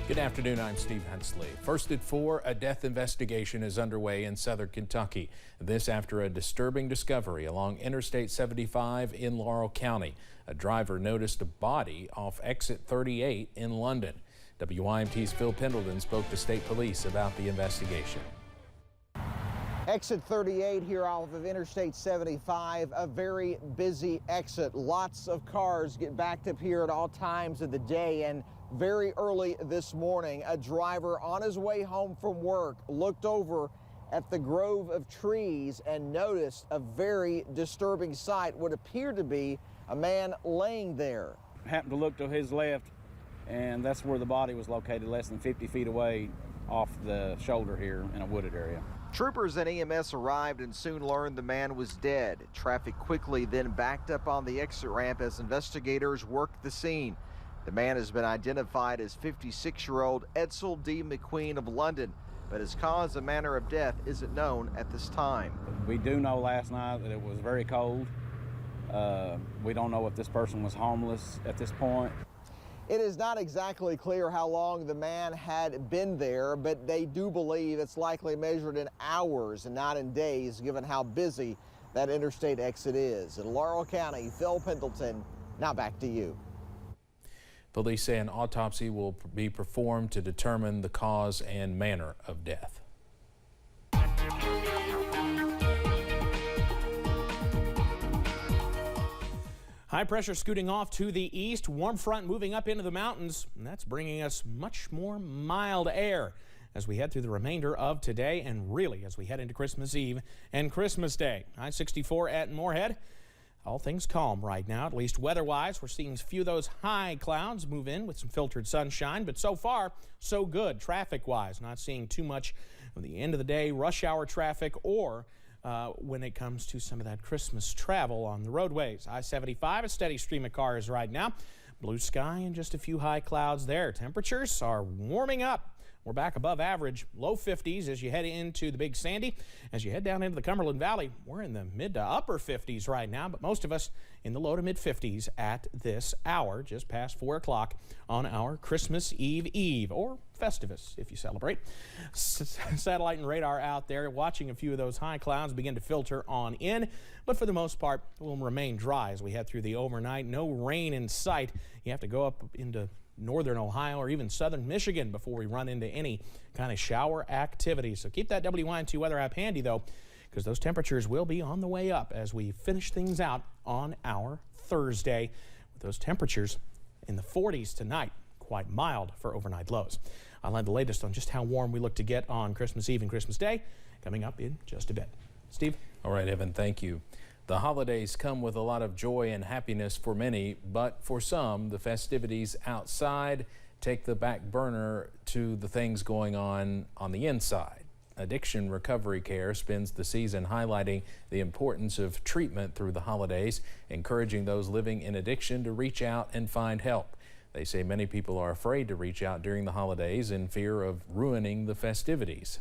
Good afternoon, I'm Steve Hensley. First at 4, a death investigation is underway in southern Kentucky. This after a disturbing discovery along Interstate 75 in Laurel County. A driver noticed a body off exit 38 in London. WYMT's Phil Pendleton spoke to state police about the investigation. Exit 38 here off of Interstate 75, a very busy exit. Lots of cars get backed up here at all times of the day, and very early this morning, a driver on his way home from work looked over at the grove of trees and noticed a very disturbing sight, what appeared to be a man laying there. Happened to look to his left, and that's where the body was located, less than 50 feet away off the shoulder here in a wooded area. Troopers and EMS arrived and soon learned the man was dead. Traffic quickly then backed up on the exit ramp as investigators worked the scene. The man has been identified as 56-year-old Edsel D. McQueen of London, but his cause and manner of death isn't known at this time. We do know last night that it was very cold. We don't know if this person was homeless at this point. It is not exactly clear how long the man had been there, but they do believe it's likely measured in hours and not in days, given how busy that interstate exit is. In Laurel County, Phil Pendleton, now back to you. Police say an autopsy will be performed to determine the cause and manner of death. High pressure scooting off to the east, warm front moving up into the mountains, and that's bringing us much more mild air as we head through the remainder of today and really as we head into Christmas Eve and Christmas Day. I-64 at Moorhead. All things calm right now, at least weather-wise. We're seeing a few of those high clouds move in with some filtered sunshine, but so far, so good traffic-wise. Not seeing too much of the end of the day rush hour traffic or when it comes to some of that Christmas travel on the roadways. I-75, a steady stream of cars right now. Blue sky and just a few high clouds there. Temperatures are warming up. We're back above average, low 50s as you head into the Big Sandy. As you head down into the Cumberland Valley, we're in the mid to upper 50s right now, but most of us in the low to mid 50s at this hour, just past 4 o'clock on our Christmas Eve, or Festivus if you celebrate. Satellite and radar out there watching a few of those high clouds begin to filter on in, but for the most part, it will remain dry as we head through the overnight. No rain in sight. You have to go up into northern Ohio or even southern Michigan before we run into any kind of shower activity. So keep that WYMT weather app handy though, because those temperatures will be on the way up as we finish things out on our Thursday with those temperatures in the 40s tonight. Quite mild for overnight lows. I'll have the latest on just how warm we look to get on Christmas Eve and Christmas Day coming up in just a bit. Steve? All right, Evan, thank you. The holidays come with a lot of joy and happiness for many, but for some, the festivities outside take the back burner to the things going on the inside. Addiction Recovery Care spends the season highlighting the importance of treatment through the holidays, encouraging those living in addiction to reach out and find help. They say many people are afraid to reach out during the holidays in fear of ruining the festivities.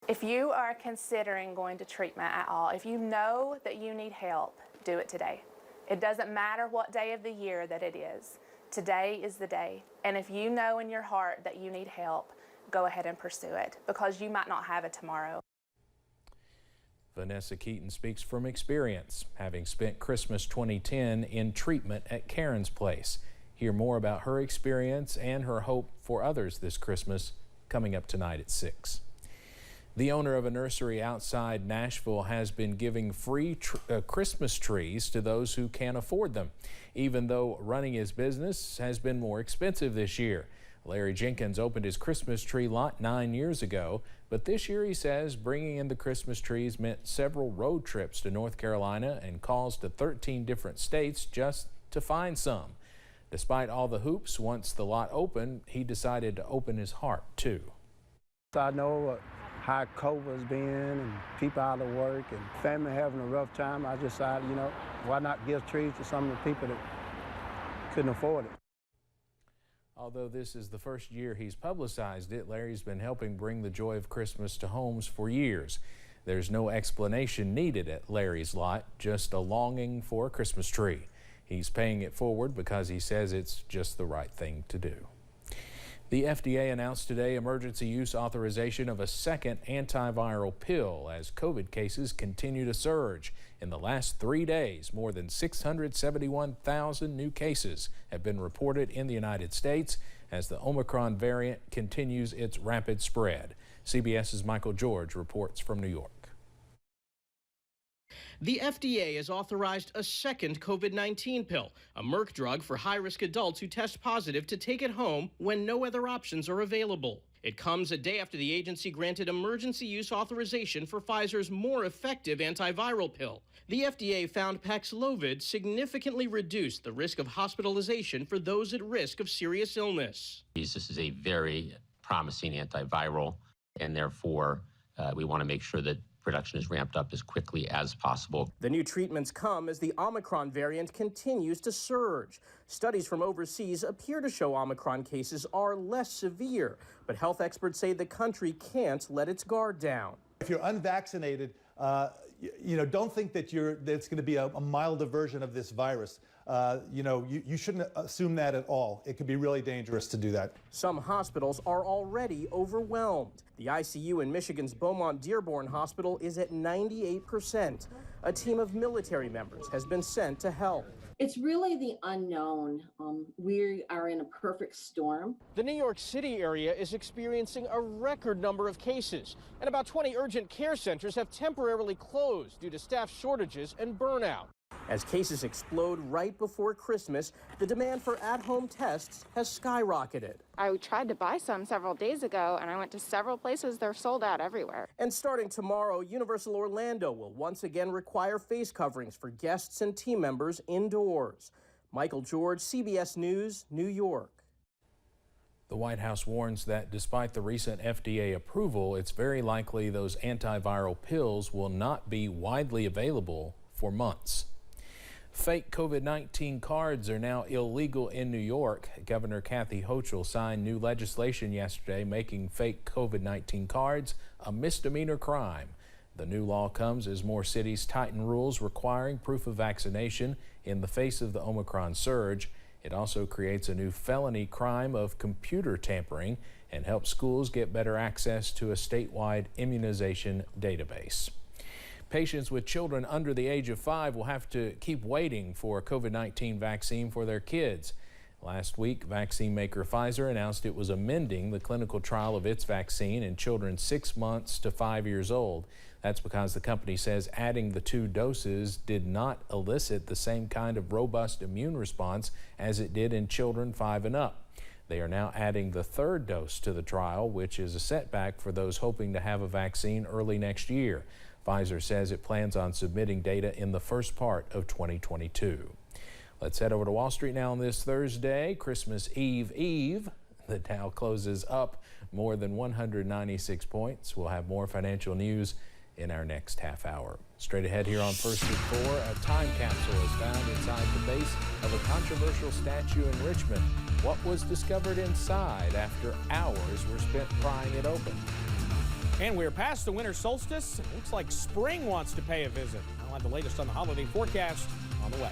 If you are considering going to treatment at all, if you know that you need help, do it today. It doesn't matter what day of the year that it is. Today is the day. And if you know in your heart that you need help, go ahead and pursue it, because you might not have it tomorrow. Vanessa Keaton speaks from experience, having spent Christmas 2010 in treatment at Karen's Place. Hear more about her experience and her hope for others this Christmas coming up tonight at 6. The owner of a nursery outside Nashville has been giving free Christmas trees to those who can't afford them, even though running his business has been more expensive this year. Larry Jenkins opened his Christmas tree lot 9 years ago, but this year he says bringing in the Christmas trees meant several road trips to North Carolina and calls to 13 different states just to find some. Despite all the hoops, once the lot opened, he decided to open his heart too. I know how COVID's been and people out of work and family having a rough time. I just decided, why not give trees to some of the people that couldn't afford it. Although this is the first year he's publicized it, Larry's been helping bring the joy of Christmas to homes for years. There's no explanation needed at Larry's lot, just a longing for a Christmas tree. He's paying it forward because he says it's just the right thing to do. The FDA announced today emergency use authorization of a second antiviral pill as COVID cases continue to surge. In the last 3 days, more than 671,000 new cases have been reported in the United States as the Omicron variant continues its rapid spread. CBS's Michael George reports from New York. The FDA has authorized a second COVID-19 pill, a Merck drug for high-risk adults who test positive to take at home when no other options are available. It comes a day after the agency granted emergency use authorization for Pfizer's more effective antiviral pill. The FDA found Paxlovid significantly reduced the risk of hospitalization for those at risk of serious illness. This is a very promising antiviral, and therefore we want to make sure that production is ramped up as quickly as possible. The new treatments come as the Omicron variant continues to surge. Studies from overseas appear to show Omicron cases are less severe, but health experts say the country can't let its guard down. If you're unvaccinated, don't think that it's going to be a milder version of this virus. You shouldn't assume that at all. It could be really dangerous to do that. Some hospitals are already overwhelmed. The ICU in Michigan's Beaumont-Dearborn Hospital is at 98%. A team of military members has been sent to help. It's really the unknown. We are in a perfect storm. The New York City area is experiencing a record number of cases, and about 20 urgent care centers have temporarily closed due to staff shortages and burnout. As cases explode right before Christmas, the demand for at-home tests has skyrocketed. I tried to buy some several days ago, and I went to several places. They're sold out everywhere. And starting tomorrow, Universal Orlando will once again require face coverings for guests and team members indoors. Michael George, CBS News, New York. The White House warns that despite the recent FDA approval, it's very likely those antiviral pills will not be widely available for months. Fake COVID-19 cards are now illegal in New York. Governor Kathy Hochul signed new legislation yesterday making fake COVID-19 cards a misdemeanor crime. The new law comes as more cities tighten rules requiring proof of vaccination in the face of the Omicron surge. It also creates a new felony crime of computer tampering and helps schools get better access to a statewide immunization database. Patients with children under the age of 5 will have to keep waiting for a COVID-19 vaccine for their kids. Last week, vaccine maker Pfizer announced it was amending the clinical trial of its vaccine in children 6 months to 5 years old. That's because the company says adding the 2 doses did not elicit the same kind of robust immune response as it did in children 5 and up. They are now adding the 3rd dose to the trial, which is a setback for those hoping to have a vaccine early next year. Pfizer says it plans on submitting data in the first part of 2022. Let's head over to Wall Street now on this Thursday, Christmas Eve. The Dow closes up more than 196 points. We'll have more financial news in our next half hour. Straight ahead here on First at 4, a time capsule is found inside the base of a controversial statue in Richmond. What was discovered inside after hours were spent prying it open? And we're past the winter solstice. It looks like spring wants to pay a visit. I'll have the latest on the holiday forecast on the way.